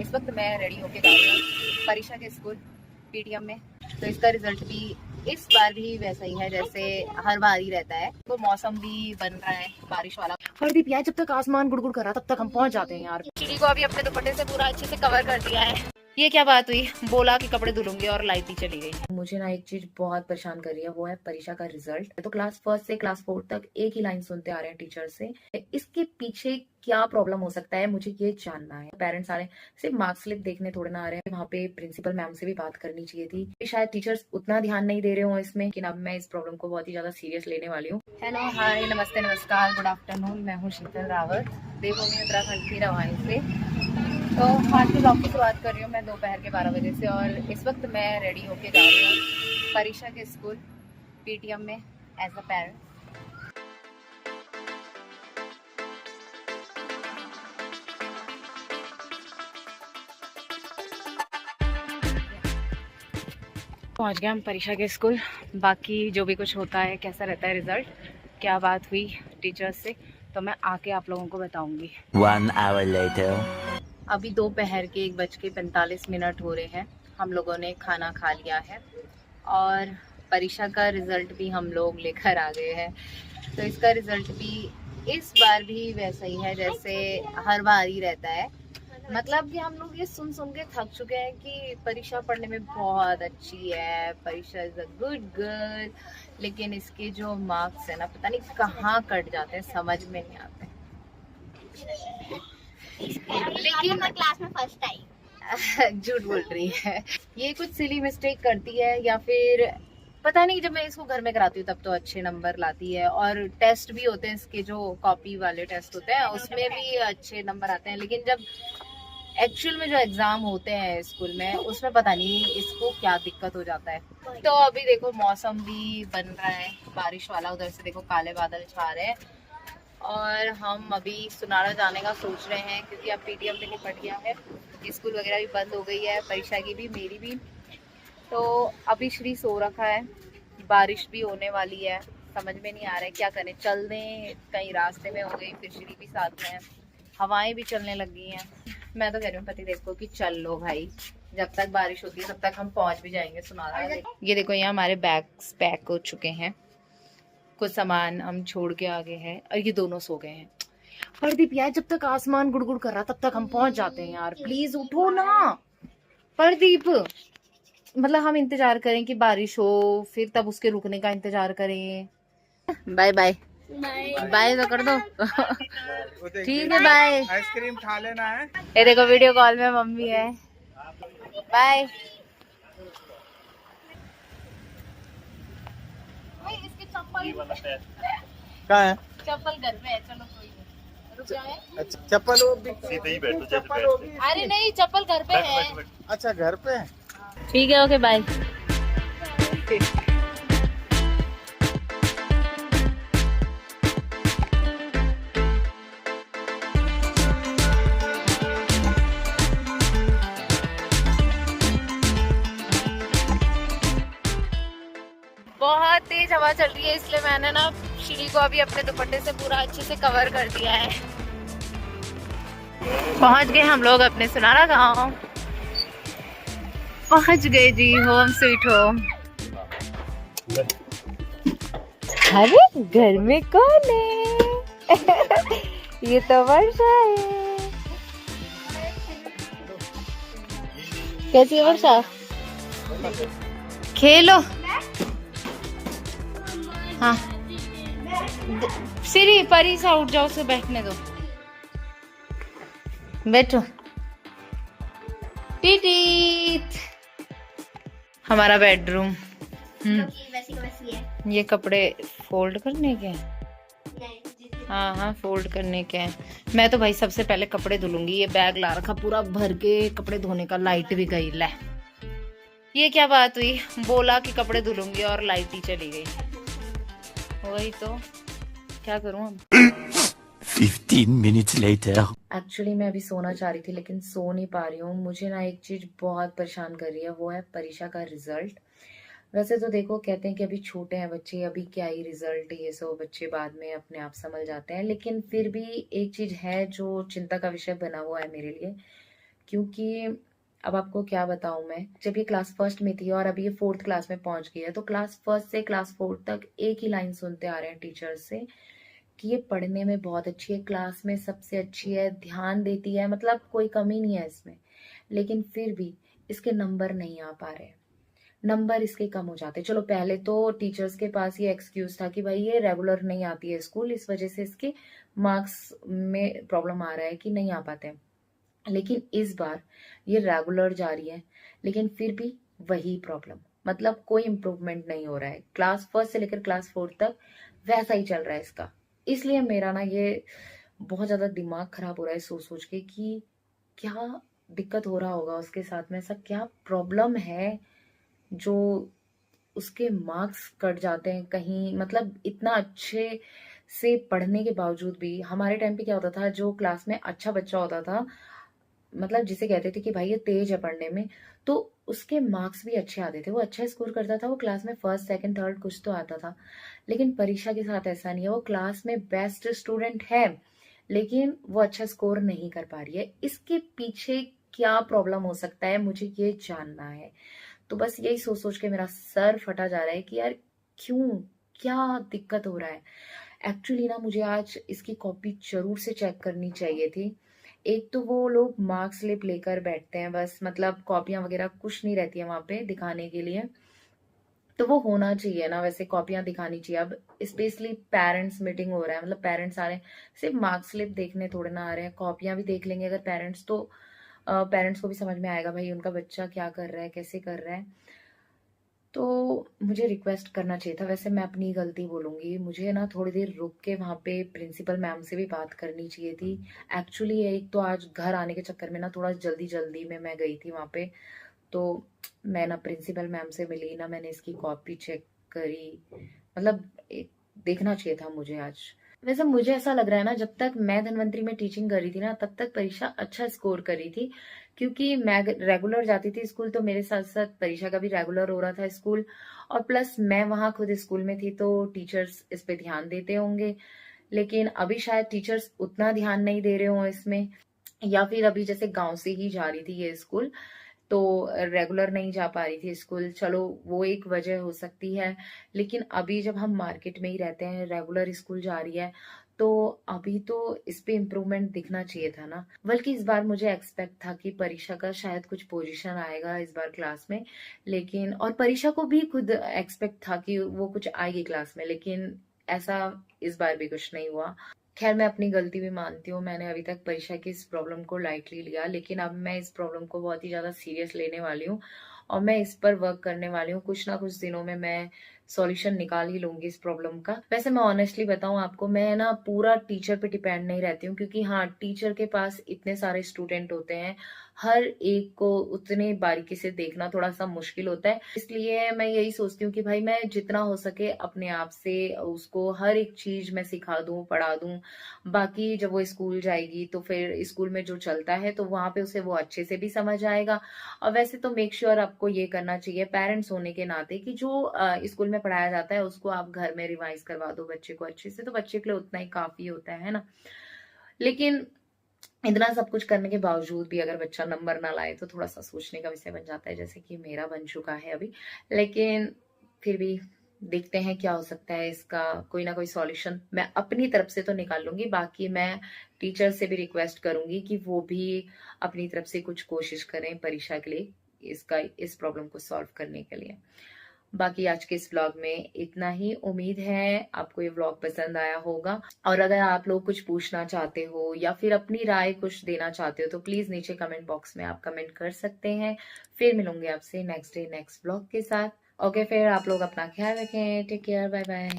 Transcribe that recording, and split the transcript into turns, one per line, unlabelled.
इस वक्त मैं रेडी होके जा रही हूँ परीक्षा के स्कूल पीटीएम में। तो इसका रिजल्ट भी इस बार भी वैसा ही है जैसे हर बार ही रहता है। तो मौसम भी बन रहा है बारिश वाला। हरदीप यार, जब तक आसमान गुड़गुड़ कर रहा तब तक हम पहुंच जाते हैं यार। चिड़ी को अभी अपने दुपट्टे से पूरा अच्छे से कवर कर दिया है। ये क्या बात हुई, बोला कि कपड़े धुलूंगी और लाइट ही चली गई। मुझे ना एक चीज बहुत परेशान कर रही है, वो है परीक्षा का रिजल्ट। तो क्लास 1 से क्लास 4 तक एक ही लाइन सुनते आ रहे हैं टीचर से। इसके पीछे क्या प्रॉब्लम हो सकता है, मुझे ये जानना है। पेरेंट्स आ रहे हैं, सिर्फ मार्क्स स्लिप देखने थोड़े ना आ रहे हैं। वहाँ पे प्रिंसिपल मैम से भी बात करनी चाहिए थी। शायद टीचर्स उतना ध्यान नहीं दे रहे हो इसमें, लेकिन अब मैं इस प्रॉब्लम को बहुत ही ज्यादा सीरियस लेने वाली हूँ। हेलो, हाय, नमस्ते, नमस्कार, गुड आफ्टरनून। मैं हूँ शीतल रावत, देवभूमि उत्तराखंड की रवानी से। तो आज के ब्लॉग की शुरुआत कर रही हूँ मैं दोपहर के 12 बजे से। और इस वक्त मैं रेडी होके जा रही हूँ परीक्षा के स्कूल पीटीएम में एज अ पेरेंट। पहुँच गए हम परीक्षा के स्कूल। बाकी जो भी कुछ होता है, कैसा रहता है रिजल्ट, क्या बात हुई टीचर्स से, तो मैं आके आप लोगों को बताऊंगी।
1 hour later.
अभी दोपहर के 1:45 हो रहे हैं। हम लोगों ने खाना खा लिया है और परीक्षा का रिजल्ट भी हम लोग लेकर आ गए हैं। तो इसका रिजल्ट भी इस बार भी वैसा ही है जैसे हर बार ही रहता है। मतलब कि हम लोग ये सुन सुन के थक चुके हैं कि परीक्षा पढ़ने में बहुत अच्छी है, परीक्षा इज अ गुड गर्ल, लेकिन इसके जो मार्क्स है ना, पता नहीं कहाँ कट जाते हैं, समझ में नहीं आते। लेकिन
क्लास में फर्स्ट आई।
झूठ बोल रही है, ये कुछ सिली मिस्टेक करती है या फिर पता नहीं। जब मैं इसको घर में कराती हूँ तब तो अच्छे नंबर लाती है, और टेस्ट भी होते हैं इसके, जो कॉपी वाले टेस्ट होते हैं उसमें भी अच्छे नंबर आते हैं। लेकिन जब एक्चुअल में जो एग्जाम होते हैं स्कूल में, उसमें पता नहीं इसको क्या दिक्कत हो जाता है। तो अभी देखो मौसम भी बन रहा है बारिश वाला, उधर से देखो काले बादल छा रहे हैं। और हम अभी सुनारा जाने का सोच रहे हैं क्योंकि अब पीटीएम भी निपट गया है, स्कूल वगैरह भी बंद हो गई है, परीक्षा की भी, मेरी भी। तो अभी श्री सो रखा है, बारिश भी होने वाली है, समझ में नहीं आ रहा है क्या करें। चल दें, कहीं रास्ते में हो गई, फिर श्री भी साथ में है, हवाएं भी चलने लग गई हैं। मैं तो कह रही हूँ पति देखो कि चल लो भाई, जब तक बारिश होती है तब तक हम पहुंच भी जाएंगे सुनारा। ये देखो यहाँ हमारे बैग्स पैक हो चुके हैं, कुछ सामान हम छोड़ के आ गए हैं और ये दोनों सो गए हैं। प्रदीप यार, जब तक आसमान गुड़गुड़ कर रहा तब तक हम पहुंच जाते हैं यार, प्लीज उठो ना प्रदीप। मतलब हम इंतजार करें कि बारिश हो, फिर तब उसके रुकने का इंतजार करें। बाय बाय बाय तो कर दो। ठीक है, बाय।
आइसक्रीम खा लेना है।
ये देखो वीडियो कॉल में मम्मी है। बाय। इसके चप्पल
कहाँ है?
चप्पल घर में है, चलो कोई नहीं, रुक जाए।
अच्छा, चप्पल वो भी
सीधे ही बैठो, जैसे
चप्पल होगी।
अरे नहीं, चप्पल घर पे है।
अच्छा, घर पे है।
ठीक है, ओके, बाय। बहुत तेज हवा चल रही है, इसलिए मैंने ना श्री को अभी अपने दुपट्टे से पूरा अच्छे से कवर कर दिया है। पहुंच गए हम लोग अपने सुनारा गांव, पहुंच गए जी, होम स्वीट होम। अरे घर में कौन है? ये तो वर्षा है। कैसी है वर्षा? खेलो। हाँ सिरी, परी सा उठ जाओ, उसे बैठने दो, बैठो। टीटीट हमारा बेडरूम।
वैसी का वैसी है।
ये कपड़े फोल्ड करने के हैं? हाँ हाँ, फोल्ड करने के हैं। मैं तो भाई सबसे पहले कपड़े धुलूंगी। ये बैग ला रखा पूरा भर के कपड़े धोने का, लाइट भी गई। ले, ये क्या बात हुई, बोला कि कपड़े धुलूंगी और लाइट ही चली गई। वही तो, क्या करूं अब।
15 minutes later.
एक्चुअली मैं अभी सोना चाह रही थी लेकिन सो नहीं पा रही हूँ। मुझे ना एक चीज बहुत परेशान कर रही है, वो है परीक्षा का रिजल्ट। वैसे तो देखो, कहते हैं कि अभी छोटे हैं बच्चे, अभी क्या ही रिजल्ट, ये सब बच्चे बाद में अपने आप समझ जाते हैं। लेकिन फिर भी एक चीज है जो चिंता का विषय बना हुआ है मेरे लिए, क्योंकि अब आपको क्या बताऊं मैं, जब ये क्लास फर्स्ट में थी और अभी ये 4th क्लास में पहुंच गई है, तो क्लास फर्स्ट से क्लास 4th तक एक ही लाइन सुनते आ रहे हैं टीचर से कि ये पढ़ने में बहुत अच्छी है, क्लास में सबसे अच्छी है, ध्यान देती है, मतलब कोई कमी नहीं है इसमें। लेकिन फिर भी इसके नंबर नहीं आ पा रहे, नंबर इसके कम हो जाते। चलो पहले तो टीचर्स के पास ये एक्सक्यूज था कि भाई ये रेगुलर नहीं आती है स्कूल, इस वजह से इसके मार्क्स में प्रॉब्लम आ रहा है कि नहीं आ पाते हैं। लेकिन इस बार ये रेगुलर जा रही है, लेकिन फिर भी वही प्रॉब्लम, मतलब कोई इम्प्रूवमेंट नहीं हो रहा है। क्लास फर्स्ट से लेकर क्लास 4 तक वैसा ही चल रहा है इसका। इसलिए मेरा ना ये बहुत ज्यादा दिमाग खराब हो रहा है सोच सोच के कि क्या दिक्कत हो रहा होगा उसके साथ में, ऐसा क्या प्रॉब्लम है जो उसके मार्क्स कट जाते हैं कहीं। मतलब इतना अच्छे से पढ़ने के बावजूद भी, हमारे टाइम पे क्या होता था, जो क्लास में अच्छा बच्चा होता था, मतलब जिसे कहते थे कि भाई ये तेज है पढ़ने में, तो उसके मार्क्स भी अच्छे आते थे, वो अच्छा स्कोर करता था, वो क्लास में फर्स्ट सेकंड थर्ड कुछ तो आता था। लेकिन परीक्षा के साथ ऐसा नहीं है, वो क्लास में बेस्ट स्टूडेंट है लेकिन वो अच्छा स्कोर नहीं कर पा रही है। इसके पीछे क्या प्रॉब्लम हो सकता है, मुझे ये जानना है। तो बस यही सोच सोच के मेरा सर फटा जा रहा है कि यार क्यों, क्या दिक्कत हो रहा है। एक्चुअली ना मुझे आज इसकी कॉपी जरूर से चेक करनी चाहिए थी। एक तो वो लोग मार्क्स स्लिप लेकर बैठते हैं बस, मतलब कॉपियां वगैरह कुछ नहीं रहती है वहां पे दिखाने के लिए, तो वो होना चाहिए ना, वैसे कॉपियां दिखानी चाहिए। अब स्पेशली पेरेंट्स मीटिंग हो रहा है, मतलब पेरेंट्स आ रहे हैं, सिर्फ मार्क्स स्लिप देखने थोड़े ना आ रहे हैं, कॉपियां भी देख लेंगे अगर पेरेंट्स, तो पेरेंट्स को भी समझ में आएगा भाई उनका बच्चा क्या कर रहा है, कैसे कर रहा है। तो मुझे रिक्वेस्ट करना चाहिए था, वैसे मैं अपनी गलती बोलूंगी, मुझे ना थोड़ी देर रुक के वहां पे प्रिंसिपल मैम से भी बात करनी चाहिए थी। एक्चुअली एक तो आज घर आने के चक्कर में ना थोड़ा जल्दी जल्दी में मैं गई थी वहां पे, तो मैं ना प्रिंसिपल मैम से मिली ना मैंने इसकी कॉपी चेक करी, मतलब देखना चाहिए था मुझे आज। वैसे मुझे ऐसा लग रहा है ना, जब तक मैं धनवंतरी में टीचिंग कर रही थी ना तब तक परीक्षा अच्छा स्कोर कर रही थी, क्योंकि मैं रेगुलर जाती थी स्कूल, तो मेरे साथ साथ परीक्षा का भी रेगुलर हो रहा था स्कूल, और प्लस मैं वहां खुद स्कूल में थी तो टीचर्स इस पे ध्यान देते होंगे। लेकिन अभी शायद टीचर्स उतना ध्यान नहीं दे रहे हो इसमें, या फिर अभी जैसे गांव से ही जा रही थी ये स्कूल तो रेगुलर नहीं जा पा रही थी स्कूल, चलो वो एक वजह हो सकती है। लेकिन अभी जब हम मार्केट में ही रहते हैं, रेगुलर स्कूल जा रही है, तो अभी तो इस पे इम्प्रूवमेंट दिखना चाहिए था ना। बल्कि इस बार मुझे एक्सपेक्ट था कि परीक्षा का शायद कुछ पोजीशन आएगा इस बार क्लास में, लेकिन और परीक्षा को भी खुद एक्सपेक्ट था कि वो कुछ आएगी क्लास में, लेकिन ऐसा इस बार भी कुछ नहीं हुआ। खैर मैं अपनी गलती भी मानती हूँ, मैंने अभी तक परीक्षा की इस प्रॉब्लम को लाइटली लिया, लेकिन अब मैं इस प्रॉब्लम को बहुत ही ज्यादा सीरियस लेने वाली हूँ और मैं इस पर वर्क करने वाली हूँ। कुछ ना कुछ दिनों में मैं सॉल्यूशन निकाल ही लूंगी इस प्रॉब्लम का। वैसे मैं ऑनेस्टली बताऊं आपको, मैं ना पूरा टीचर पे डिपेंड नहीं रहती हूँ, क्योंकि हाँ टीचर के पास इतने सारे स्टूडेंट होते हैं, हर एक को उतने बारीकी से देखना थोड़ा सा मुश्किल होता है। इसलिए मैं यही सोचती हूँ कि भाई मैं जितना हो सके अपने आप से उसको हर एक चीज मैं सिखा दूं, पढ़ा दूं। बाकी जब वो स्कूल जाएगी तो फिर स्कूल में जो चलता है तो वहां पे उसे वो अच्छे से भी समझ आएगा। और वैसे तो मेक श्योर आपको ये करना चाहिए पेरेंट्स होने के नाते कि जो स्कूल में पढ़ाया जाता है उसको आप घर में रिवाइज करवा दो बच्चे को अच्छे से, तो बच्चे के लिए उतना ही काफी होता है ना। लेकिन इतना सब कुछ करने के बावजूद भी अगर बच्चा नंबर ना लाए तो थोड़ा सा सोचने का विषय बन जाता है, जैसे कि मेरा बन चुका है अभी। लेकिन फिर भी देखते हैं क्या हो सकता है, इसका कोई ना कोई सॉल्यूशन मैं अपनी तरफ से तो निकाल लूंगी। बाकी मैं टीचर से भी रिक्वेस्ट करूंगी कि वो भी अपनी तरफ से कुछ कोशिश करें परीक्षा के लिए, इस प्रॉब्लम को सॉल्व करने के लिए। बाकी आज के इस व्लॉग में इतना ही। उम्मीद है आपको ये व्लॉग पसंद आया होगा, और अगर आप लोग कुछ पूछना चाहते हो या फिर अपनी राय कुछ देना चाहते हो तो प्लीज नीचे कमेंट बॉक्स में आप कमेंट कर सकते हैं। फिर मिलूंगे आपसे नेक्स्ट डे नेक्स्ट व्लॉग के साथ। ओके, फिर आप लोग अपना ख्याल रखें, टेक केयर, बाय बाय।